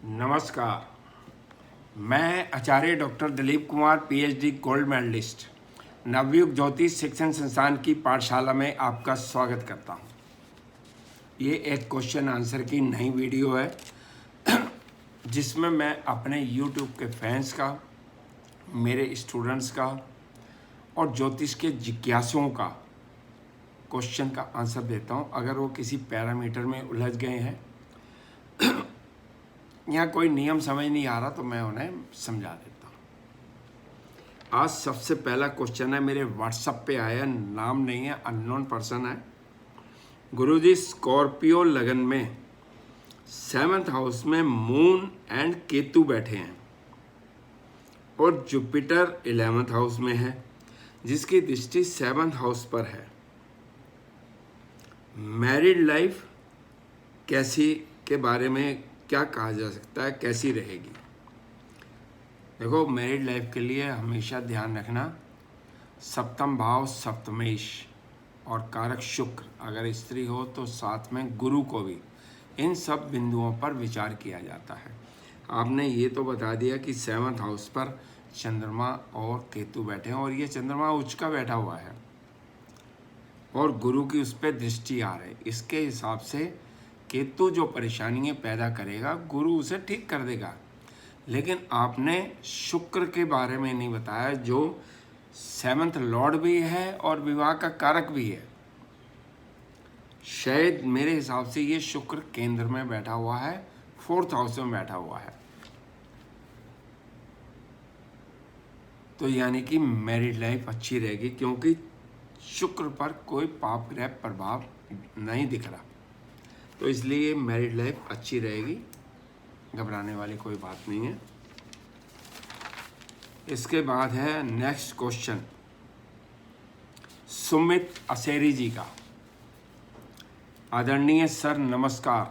नमस्कार। मैं Acharya doctor Dilip Kumar PhD gold medalist Navyug Jyotish Shikshan संस्थान की पाठशाला में आपका स्वागत करता हूं। ये एक क्वेश्चन आंसर की नई वीडियो है जिसमें मैं अपने यूट्यूब के फैंस का, मेरे स्टूडेंट्स का और ज्योतिष के जिज्ञासुओं का क्वेश्चन का आंसर देता हूं। अगर वो किसी पैरामीटर में उलझ गए हैं या कोई नियम समझ नहीं आ रहा तो मैं उन्हें समझा देता हूँ। आज सबसे पहला क्वेश्चन है, मेरे व्हाट्सएप पे आया, नाम नहीं है, अननोन पर्सन है। गुरुजी, स्कॉर्पियो लगन में 7th हाउस में मून एंड केतु बैठे हैं और जुपिटर 11th हाउस में है जिसकी दृष्टि 7th हाउस पर है। मैरिड लाइफ कैसी के बारे में क्या कहा जा सकता है, कैसी रहेगी? देखो, मैरिड लाइफ के लिए हमेशा ध्यान रखना, सप्तम भाव सप्तमेश और कारक शुक्र, अगर स्त्री हो तो साथ में गुरु को भी, इन सब बिंदुओं पर विचार किया जाता है। आपने ये तो बता दिया कि 7th हाउस पर चंद्रमा और केतु बैठे हैं और ये चंद्रमा उच्च का बैठा हुआ है और गुरु की उस पर दृष्टि आ रही। इसके हिसाब से केतु जो परेशानियां पैदा करेगा गुरु उसे ठीक कर देगा। लेकिन आपने शुक्र के बारे में नहीं बताया जो 7th लॉर्ड भी है और विवाह का कारक भी है। शायद मेरे हिसाब से ये शुक्र केंद्र में बैठा हुआ है, 4th हाउस में बैठा हुआ है, तो यानी कि मैरिड लाइफ अच्छी रहेगी क्योंकि शुक्र पर कोई पाप ग्रह प्रभाव नहीं दिख रहा, तो इसलिए मैरिड लाइफ अच्छी रहेगी, घबराने वाली कोई बात नहीं है। इसके बाद है नेक्स्ट क्वेश्चन सुमित असेरी जी का। आदरणीय सर नमस्कार,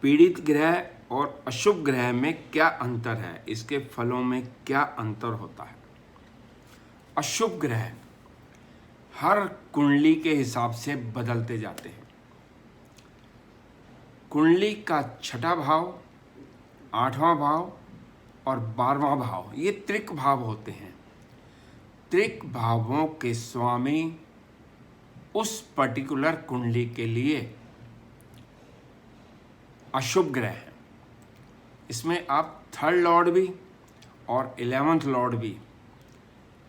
पीड़ित ग्रह और अशुभ ग्रह में क्या अंतर है, इसके फलों में क्या अंतर होता है? अशुभ ग्रह हर कुंडली के हिसाब से बदलते जाते हैं। कुंडली का 6ठा भाव, 8वां भाव और 12वां भाव, ये त्रिक भाव होते हैं। त्रिक भावों के स्वामी उस पर्टिकुलर कुंडली के लिए अशुभ ग्रह हैं। इसमें आप 3rd लॉर्ड भी और 11th लॉर्ड भी,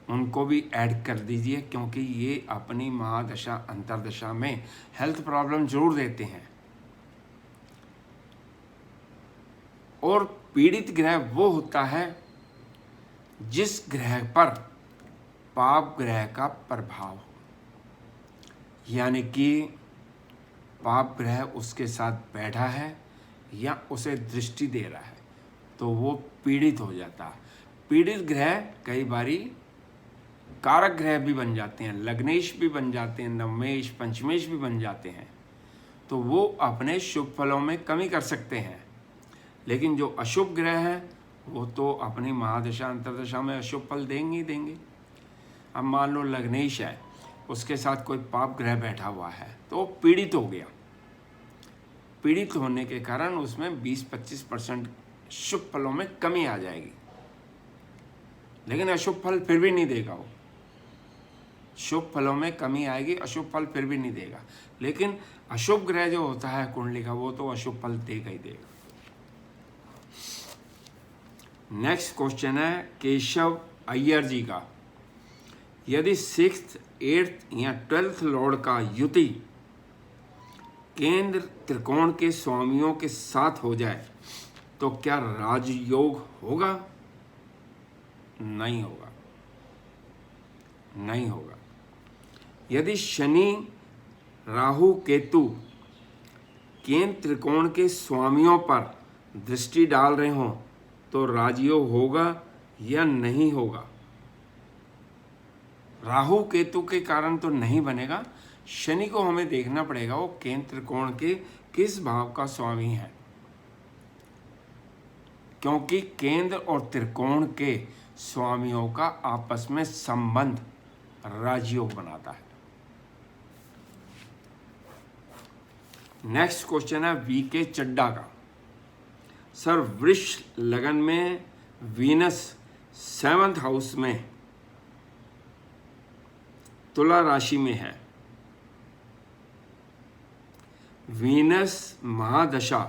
उनको भी ऐड कर दीजिए क्योंकि ये अपनी महादशा अंतरदशा में हेल्थ प्रॉब्लम जरूर देते हैं। और पीड़ित ग्रह वो होता है जिस ग्रह पर पाप ग्रह का प्रभाव हो, यानी कि पाप ग्रह उसके साथ बैठा है या उसे दृष्टि दे रहा है, तो वो पीड़ित हो जाता है। पीड़ित ग्रह कई बारी कारक ग्रह भी बन जाते हैं, लग्नेश भी बन जाते हैं, नवमेश पंचमेश भी बन जाते हैं, तो वो अपने शुभ फलों में कमी कर सकते हैं। लेकिन जो अशुभ ग्रह हैं वो तो अपनी महादशा अंतरदशा में अशुभ फल देंगे ही देंगे। अब मान लो लग्नेश है, उसके साथ कोई पाप ग्रह बैठा हुआ है तो वो पीड़ित हो गया। पीड़ित होने के कारण उसमें 20-25% शुभ फलों में कमी आ जाएगी, लेकिन अशुभ फल फिर भी नहीं देगा। वो शुभ फलों में कमी आएगी, अशुभ फल फिर भी नहीं देगा। लेकिन अशुभ ग्रह जो होता है कुंडली का, वो तो अशुभ फल देगा ही देगा। नेक्स्ट क्वेश्चन है केशव अय्यर जी का। यदि 6th, 8th या 12th लॉर्ड का युति केंद्र त्रिकोण के स्वामियों के साथ हो जाए तो क्या राजयोग होगा? नहीं होगा, नहीं होगा। यदि शनि, राहु, केतु केंद्र त्रिकोण के स्वामियों पर दृष्टि डाल रहे हों तो राजयोग होगा या नहीं होगा? राहु केतु के कारण तो नहीं बनेगा। शनि को हमें देखना पड़ेगा वो केंद्र त्रिकोण के किस भाव का स्वामी है, क्योंकि केंद्र और त्रिकोण के स्वामियों का आपस में संबंध राजयोग बनाता है। नेक्स्ट क्वेश्चन है वीके चड्डा का। सर वृष लगन में वीनस 7th हाउस में तुला राशि में है। वीनस महादशा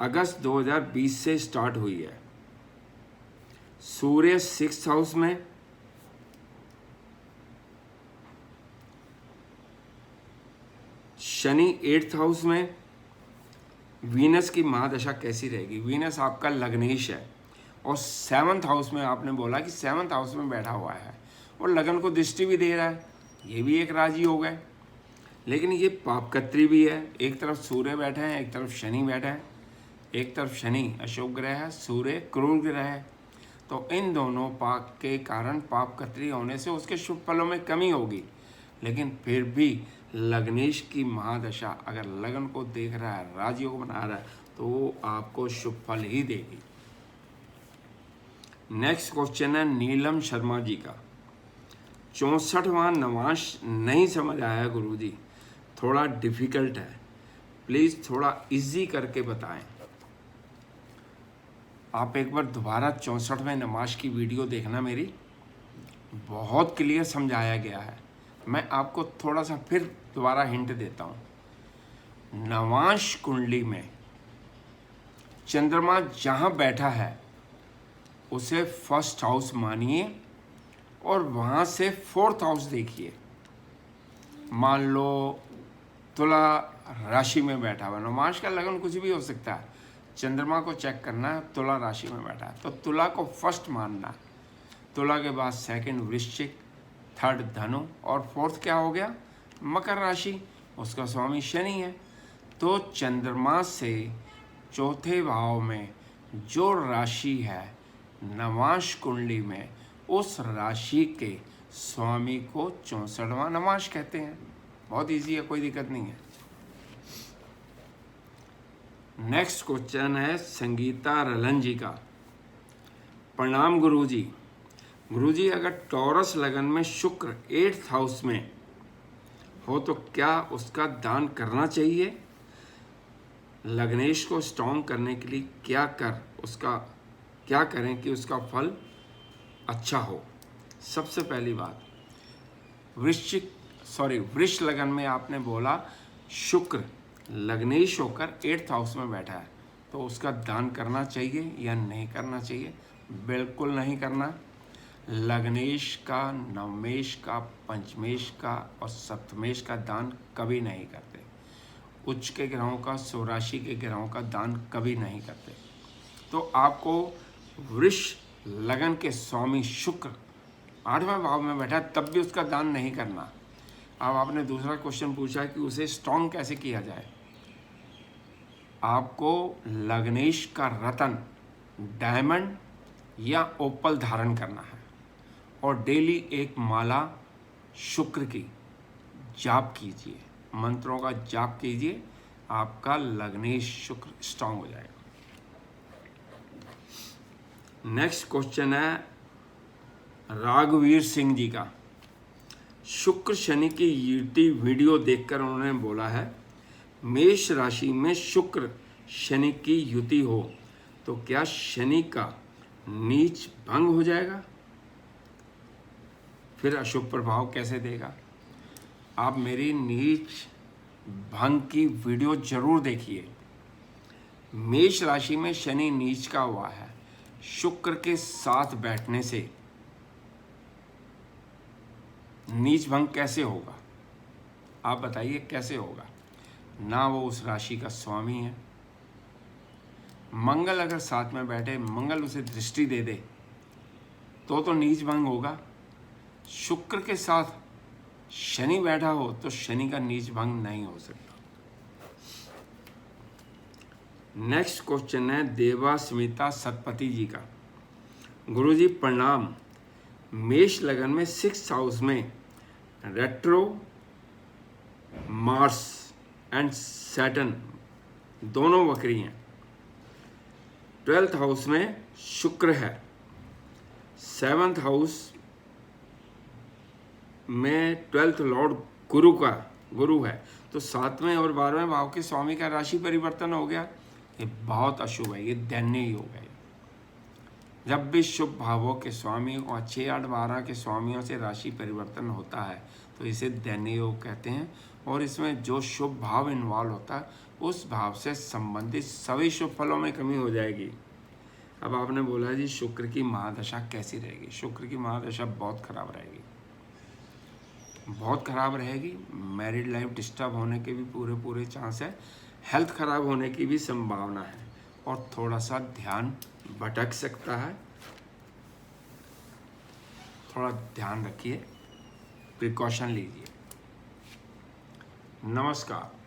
अगस्त 2020 से स्टार्ट हुई है। सूर्य 6th हाउस में, शनि 8th हाउस में। वीनस की महादशा कैसी रहेगी? वीनस आपका लग्नेश है और 7th हाउस में आपने बोला कि 7th हाउस में बैठा हुआ है और लगन को दृष्टि भी दे रहा है, ये भी एक राजी हो गए। लेकिन ये पापकत्री भी है, एक तरफ सूर्य बैठे हैं, एक तरफ शनि बैठा है। एक तरफ शनि अशुभ ग्रह है, सूर्य क्रूर ग्रह है। तो इन दोनों पाप के कारण पापकत्री होने से उसके शुभ फलों में कमी होगी। लेकिन फिर भी लग्नेश की महादशा अगर लगन को देख रहा है, राजयोग बना रहा है, तो वो आपको शुभ फल ही देगी। नेक्स्ट क्वेश्चन है नीलम शर्मा जी का। 64वां नवांश नहीं समझ आया गुरुजी, थोड़ा डिफिकल्ट है, प्लीज़ थोड़ा इजी करके बताएं। आप एक बार दोबारा 64वें नमाज की वीडियो देखना, मेरी बहुत क्लियर समझाया गया है। मैं आपको थोड़ा सा फिर दोबारा हिंट देता हूँ। नवांश कुंडली में चंद्रमा जहाँ बैठा है उसे 1st हाउस मानिए और वहाँ से 4th हाउस देखिए। मान लो तुला राशि में बैठा हुआ, नवांश का लगन कुछ भी हो सकता है, चंद्रमा को चेक करना है, तुला राशि में बैठा है तो तुला को 1st मानना है। तुला के बाद 2nd वृश्चिक, 3rd धनु और 4th क्या हो गया? मकर राशि, उसका स्वामी शनि है। तो चंद्रमा से 4थे भाव में जो राशि है नवांश कुंडली में, उस राशि के स्वामी को 64वां नवांश कहते हैं। बहुत इजी है, कोई दिक्कत नहीं है। नेक्स्ट क्वेश्चन है संगीता रलन जी का। प्रणाम गुरुजी। गुरुजी, अगर टॉरस लगन में शुक्र 8th हाउस में हो तो क्या उसका दान करना चाहिए? लग्नेश को स्ट्रॉन्ग करने के लिए क्या करें कि उसका फल अच्छा हो? सबसे पहली बात, वृष लगन में आपने बोला शुक्र लग्नेश होकर 8th हाउस में बैठा है, तो उसका दान करना चाहिए या नहीं करना चाहिए? बिल्कुल नहीं करना। लग्नेश का, नवमेश का, पंचमेश का और सप्तमेश का दान कभी नहीं करते। उच्च के ग्रहों का, स्वराशि के ग्रहों का दान कभी नहीं करते। तो आपको वृष लगन के स्वामी शुक्र 8वें भाव में बैठा तब भी उसका दान नहीं करना। अब आपने दूसरा क्वेश्चन पूछा कि उसे स्ट्रॉन्ग कैसे किया जाए। आपको लग्नेश का रतन, डायमंड या ओपल धारण करना है और डेली एक माला शुक्र की जाप कीजिए, मंत्रों का जाप कीजिए, आपका लग्नेश शुक्र स्ट्रांग हो जाएगा। नेक्स्ट क्वेश्चन है राघवीर सिंह जी का। शुक्र शनि की यूटी वीडियो देखकर उन्होंने बोला है मेष राशि में शुक्र शनि की युति हो तो क्या शनि का नीच भंग हो जाएगा? फिर अशुभ प्रभाव कैसे देगा? आप मेरी नीच भंग की वीडियो जरूर देखिए। मेष राशि में शनि नीच का हुआ है, शुक्र के साथ बैठने से नीच भंग कैसे होगा? आप बताइए कैसे होगा? ना वो उस राशि का स्वामी है। मंगल अगर साथ में बैठे, मंगल उसे दृष्टि दे दे तो नीच भंग होगा। शुक्र के साथ शनि बैठा हो तो शनि का नीच भंग नहीं हो सकता। नेक्स्ट क्वेश्चन है देवा स्मिता सतपति जी का। गुरुजी प्रणाम। मेष लगन में 6th हाउस में रेट्रो मार्स एंड सैटर्न दोनों वक्री हैं। 12th हाउस में शुक्र है, 7th हाउस में 12th लॉर्ड गुरु है, तो 7वें और 12वें भाव के स्वामी का राशि परिवर्तन हो गया। ये बहुत अशुभ है, ये दैन्य योग है। जब भी शुभ भावों के स्वामी और 6, 8, 12 के स्वामियों से राशि परिवर्तन होता है तो इसे दैन्य योग कहते हैं। और इसमें जो शुभ भाव इन्वॉल्व होता है उस भाव से संबंधित सभी शुभ फलों में कमी हो जाएगी। अब आपने बोला जी शुक्र की महादशा कैसी रहेगी? शुक्र की महादशा बहुत खराब रहेगी, बहुत खराब रहेगी। मैरिड लाइफ डिस्टर्ब होने के भी पूरे चांस है, हेल्थ खराब होने की भी संभावना है, और थोड़ा सा ध्यान भटक सकता है। थोड़ा ध्यान रखिए, प्रिकॉशन लीजिए। नमस्कार।